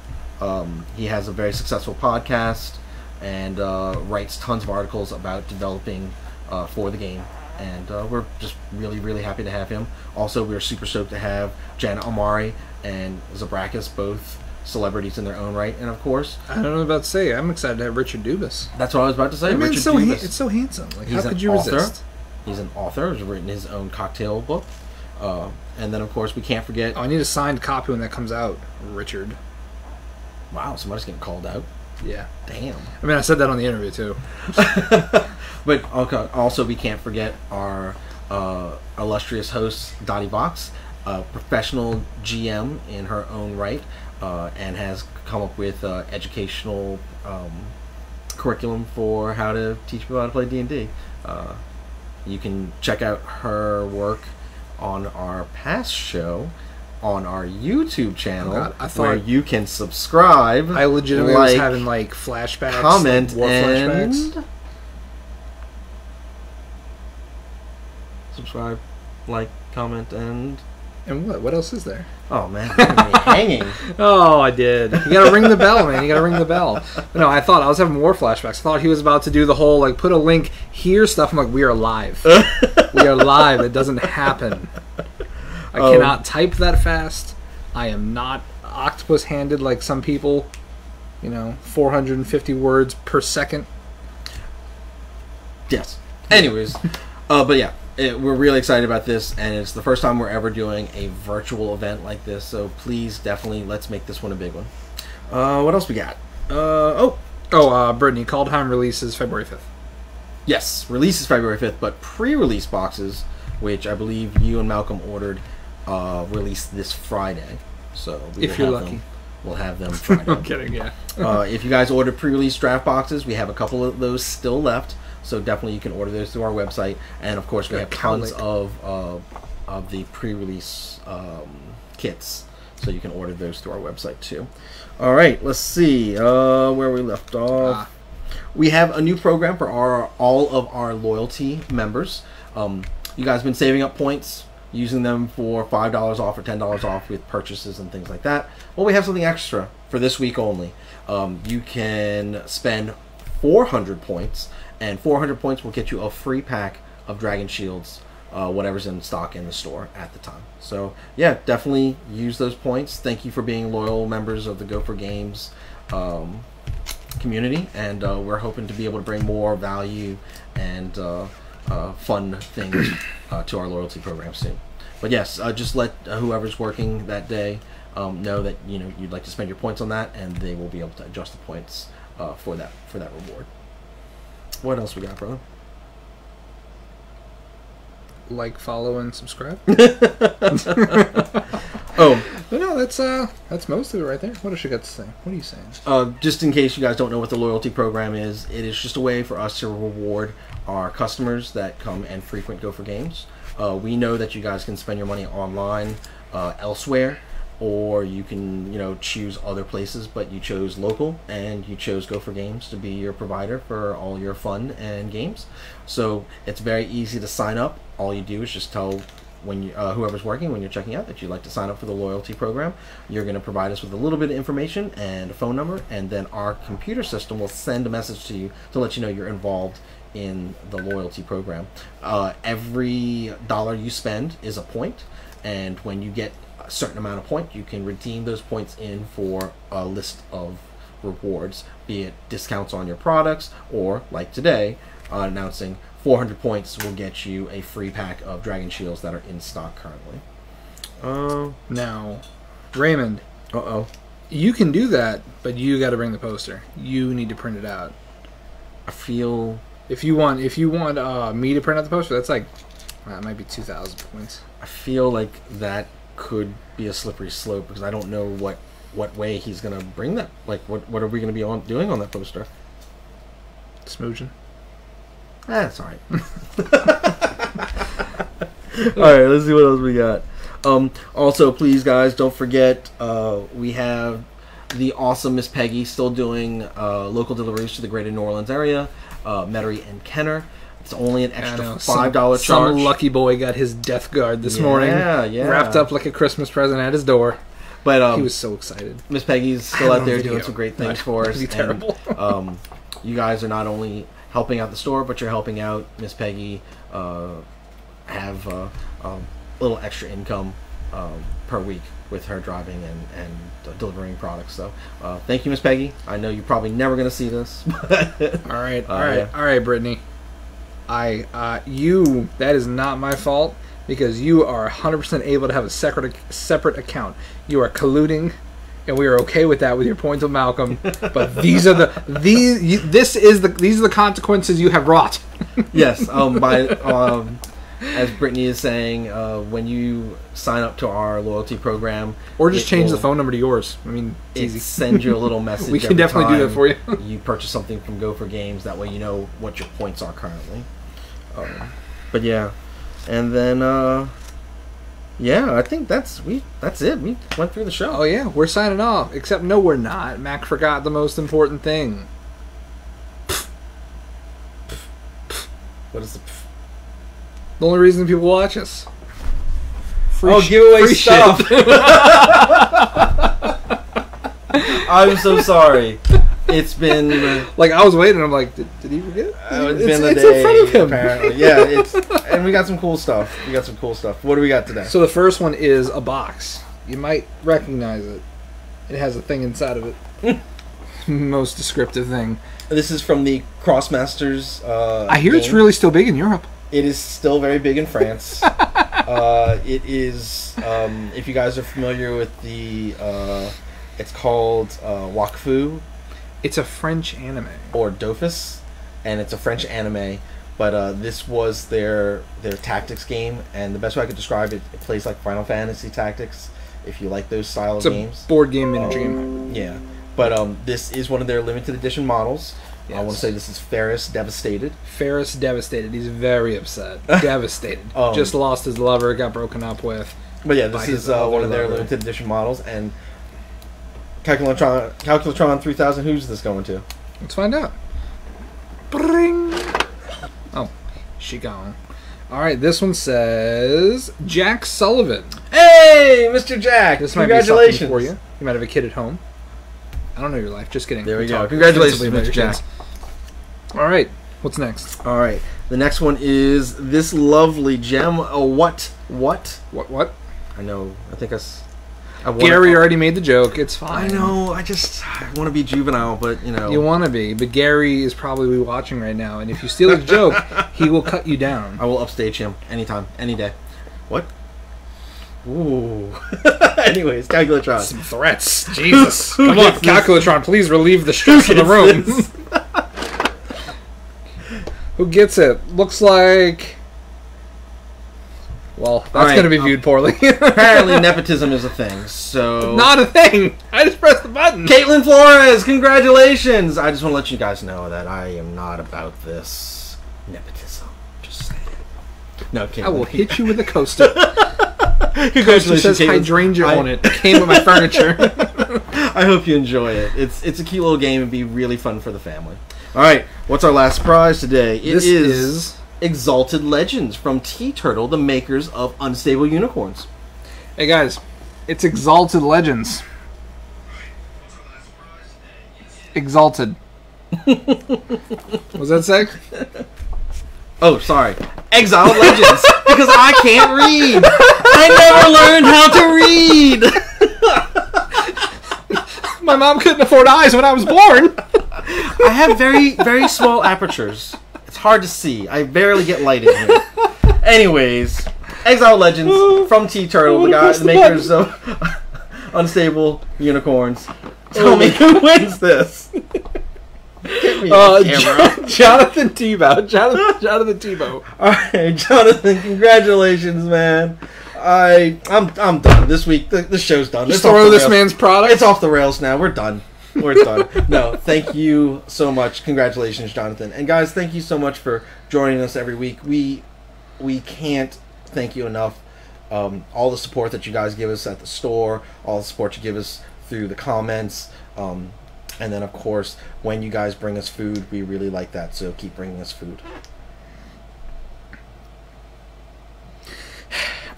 He has a very successful podcast and writes tons of articles about developing for the game. And we're just really happy to have him. Also, we're super stoked to have Janet Amari and Zabrakis, both celebrities in their own right. And of course, I don't know about to say, I'm excited to have Richard Dubas. That's what I was about to say. I mean, Richard Dubas. it's so handsome. Like, He's how could you resist? He's an author. He's written his own cocktail book. And then, of course, we can't forget... Oh, I need a signed copy when that comes out, Richard. Wow, somebody's getting called out. Yeah. Damn. I mean, I said that on the interview, too. But also, we can't forget our illustrious host, Dottie Box, a professional GM in her own right, and has come up with educational curriculum for how to teach people how to play D&D. You can check out her work on our past show on our YouTube channel, where you can subscribe. I legitimately was having like flashbacks, comment, war and flashbacks. Subscribe, like, comment, and what else is there? Oh man, you're gonna be hanging. Oh, I did. You gotta ring the bell, man. You gotta ring the bell. No, I thought I was having war flashbacks. I thought he was about to do the whole like put a link here stuff. I'm like, we are live. We are live. It doesn't happen. I cannot type that fast. I am not octopus-handed like some people. 450 words per second. Yes. Anyways, but yeah. We're really excited about this, and it's the first time we're ever doing a virtual event like this, so please, definitely, let's make this one a big one. What else we got? Brittany, Kaldheim releases February 5th. Yes, releases February 5th, but pre-release boxes, which I believe you and Malcolm ordered, release this Friday. So if you're lucky. We'll have them Friday. I'm kidding, yeah. If you guys ordered pre-release draft boxes, we have a couple of those still left. So definitely you can order those through our website, and of course we have tons of the pre-release kits, so you can order those through our website too. All right, let's see where we left off. We have a new program for all of our loyalty members. You guys have been saving up points, using them for $5 off or $10 off with purchases and things like that. Well, we have something extra for this week only. You can spend 400 points. And 400 points will get you a free pack of Dragon Shields, whatever's in stock in the store at the time. So, yeah, definitely use those points. Thank you for being loyal members of the Go for Games community. And we're hoping to be able to bring more value and fun things to our loyalty program soon. But, yes, just let whoever's working that day know that you'd like to spend your points on that, and they will be able to adjust the points for that reward. What else we got, brother? Like, follow, and subscribe. Oh, no, that's most of it right there. What else you got to say? What are you saying? Just in case you guys don't know what the loyalty program is, it is just a way for us to reward our customers that come and frequent Go for Games. We know that you guys can spend your money online elsewhere, or you can choose other places, but you chose local, and you chose Go for Games to be your provider for all your fun and games. So it's very easy to sign up. All you do is just tell whoever's working when you're checking out that you'd like to sign up for the loyalty program. You're going to provide us with a little bit of information and a phone number, and then our computer system will send a message to you to let you know you're involved in the loyalty program. Every dollar you spend is a point, and when you get a certain amount of point, you can redeem those points in for a list of rewards, be it discounts on your products, or like today, announcing 400 points will get you a free pack of Dragon Shields that are in stock currently. Now, Raymond. You can do that, but you got to bring the poster. You need to print it out. I feel if you want me to print out the poster, that's like it might be 2,000 points. I feel like that could be a slippery slope because I don't know what way he's gonna bring that. Like, what are we gonna be doing on that poster? Smooching. That's all right. All right, let's see what else we got. Also, please, guys, don't forget we have the awesome Miss Peggy still doing local deliveries to the greater New Orleans area, Metairie and Kenner. It's only an extra $5 charge. Some lucky boy got his death guard this morning, wrapped up like a Christmas present at his door. But he was so excited. Miss Peggy's still out there doing some great things for us. It'd be terrible. And, you guys are not only helping out the store, but you're helping out Miss Peggy have a little extra income per week with her driving and delivering products. So thank you, Miss Peggy. I know you're probably never going to see this. all right, Brittany. That is not my fault because you are 100% able to have a separate account. You are colluding, and we are okay with that with your points with Malcolm. But these are the consequences you have wrought. Yes. As Brittany is saying, when you sign up to our loyalty program, or just change the phone number to yours. I mean, it's easy. Send you a little message. We can definitely do that for you. You purchase something from Go for Games. That way, you know what your points are currently. But yeah, and then I think that's it. We went through the show. Oh yeah, we're signing off. Except no, we're not. Mac forgot the most important thing. What is the? The only reason people watch us. Giveaway stuff. I'm so sorry. It's been like I was waiting. I'm like, did he forget? It's been a day. It's in front of him. Apparently, yeah. And we got some cool stuff. What do we got today? So the first one is a box. You might recognize it. It has a thing inside of it. Most descriptive thing. This is from the Crossmasters. I hear it's really still big in Europe. It is still very big in France. It is, if you guys are familiar with the, it's called Wakfu. It's a French anime. Or Dofus, and it's a French anime. But this was their tactics game, and the best way I could describe it, it plays like Final Fantasy Tactics, if you like those style of games. It's a board game, miniature game. Yeah. But this is one of their limited edition models. Yes. I want to say this is Ferris Devastated. Ferris Devastated. He's very upset. Devastated. Just lost his lover, got broken up with. But yeah, this is one of their limited edition models. And Calculatron 3000, who's this going to? Let's find out. Bring. Oh, she gone. All right, this one says Jack Sullivan. Hey, Mr. Jack! This might be something for you. You might have a kid at home. I don't know your life. Just kidding. There we go. Congratulations, Mr. Jack. All right. What's next? All right. The next one is this lovely gem. What? I know. I think Gary already made the joke. It's fine. I know. I want to be juvenile, but you know. You want to be, but Gary is probably watching right now, and if you steal his joke, he will cut you down. I will upstage him anytime, any day. What? Ooh. Anyways, Calculatron. Some threats. Jesus. Come on, Calculatron, please relieve the stress of the room. Who gets it? Looks like... Well, that's going to be viewed poorly. Apparently nepotism is a thing, so... Not a thing! I just pressed the button! Caitlin Flores, congratulations! I just want to let you guys know that I am not about this nepotism. Just saying. No, Caitlin. I will hit you with a coaster. Congratulations, it says hydrangea on it. It came with my furniture. I hope you enjoy it. It's a cute little game and be really fun for the family. Alright, what's our last prize today? This is Exalted Legends from T-Turtle, the makers of Unstable Unicorns. Hey guys, it's Exalted Legends. Exalted. What does that say? Oh, sorry. Exiled Legends. Because I can't read. I never learned how to read. My mom couldn't afford eyes when I was born. I have very, very small apertures. It's hard to see. I barely get light in here. Anyways, Exiled Legends from T-Turtle, the makers of Unstable Unicorns. Tell me who wins this. Get me on camera. Jonathan Tebow. Jonathan Tebow. Alright, Jonathan, congratulations, man. I'm done. This week, the show's done. Just throw this man's product. It's off the rails now. We're done. We're done. No, thank you so much. Congratulations, Jonathan. And guys, thank you so much for joining us every week. We can't thank you enough. All the support that you guys give us at the store, all the support you give us through the comments, and then of course when you guys bring us food, we really like that. So keep bringing us food.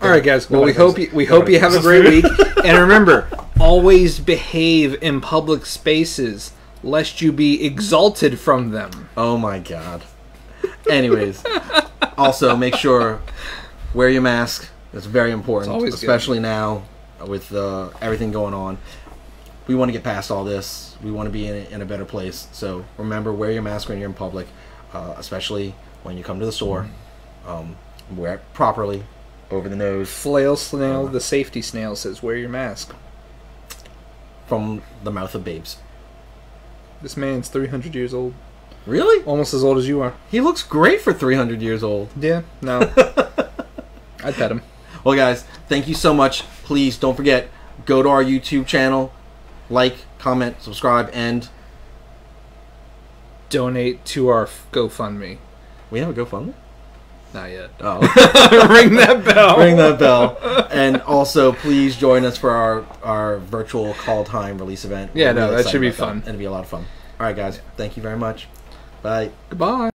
All right, guys. Well, we hope you have a great week, and remember, always behave in public spaces, lest you be exalted from them. Oh my God. Anyways, also make sure wear your mask. That's very important, especially now with everything going on. We want to get past all this. We want to be in a better place. So remember, wear your mask when you're in public, especially when you come to the store. Wear it properly. Over the nose. Flail snail, the safety snail, says, wear your mask. From the mouth of babes. This man's 300 years old. Really? Almost as old as you are. He looks great for 300 years old. Yeah, no. I'd pet him. Well, guys, thank you so much. Please, don't forget, go to our YouTube channel. Like, comment, subscribe, and... donate to our GoFundMe. We have a GoFundMe? Not yet. Oh. Ring that bell. Ring that bell. And also, please join us for our virtual call time release event. Yeah, no, that should be fun. And it'll be a lot of fun. All right, guys. Thank you very much. Bye. Goodbye.